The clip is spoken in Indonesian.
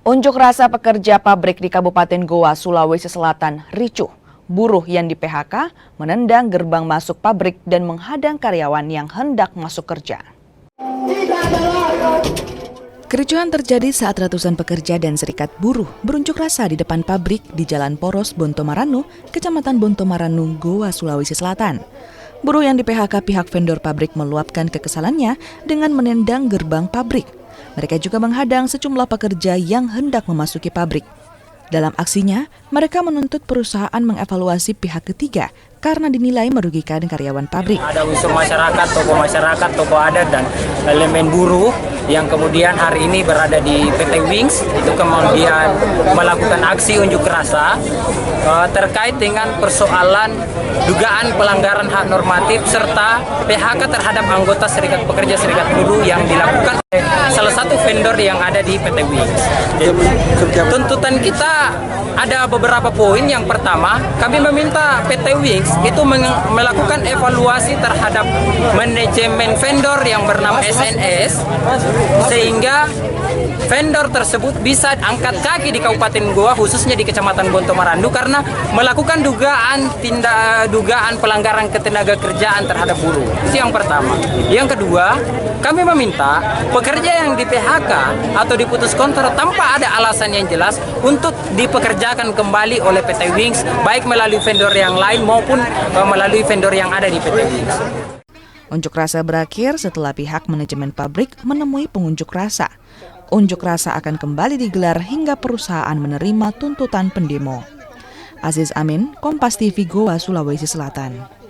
Unjuk rasa pekerja pabrik di Kabupaten Goa, Sulawesi Selatan ricuh. Buruh yang di PHK menendang gerbang masuk pabrik dan menghadang karyawan yang hendak masuk kerja. Kericuhan terjadi saat ratusan pekerja dan serikat buruh berunjuk rasa di depan pabrik di Jalan Poros, Bontomaranu, Kecamatan Bontomaranu, Goa, Sulawesi Selatan. Buruh yang di PHK pihak vendor pabrik meluapkan kekesalannya dengan menendang gerbang pabrik. Mereka juga menghadang sejumlah pekerja yang hendak memasuki pabrik. Dalam aksinya, mereka menuntut perusahaan mengevaluasi pihak ketiga karena dinilai merugikan karyawan pabrik. Ada unsur masyarakat, tokoh adat, dan elemen buruh yang kemudian hari ini berada di PT Wings, itu kemudian melakukan aksi unjuk rasa terkait dengan persoalan dugaan pelanggaran hak normatif serta PHK terhadap anggota serikat pekerja serikat buruh yang dilakukan oleh salah satu vendor yang ada di PT Wings. Tuntutan kita ada beberapa poin. Yang pertama, kami meminta PT Wings itu melakukan evaluasi terhadap manajemen vendor yang bernama SNS, sehingga vendor tersebut bisa angkat kaki di Kabupaten Goa, khususnya di Kecamatan Bontomaranu, karena melakukan dugaan pelanggaran ketenaga kerjaan terhadap buruh. Itu yang pertama. Yang kedua, kami meminta pekerja yang di PHK atau diputus kontrak tanpa ada alasan yang jelas untuk dipekerjakan kembali oleh PT Wings, baik melalui vendor yang lain maupun melalui vendor yang ada di PT Wings. Unjuk rasa berakhir setelah pihak manajemen pabrik menemui pengunjuk rasa. Unjuk rasa akan kembali digelar hingga perusahaan menerima tuntutan pendemo. Aziz Amin, Kompas TV Goa, Sulawesi Selatan.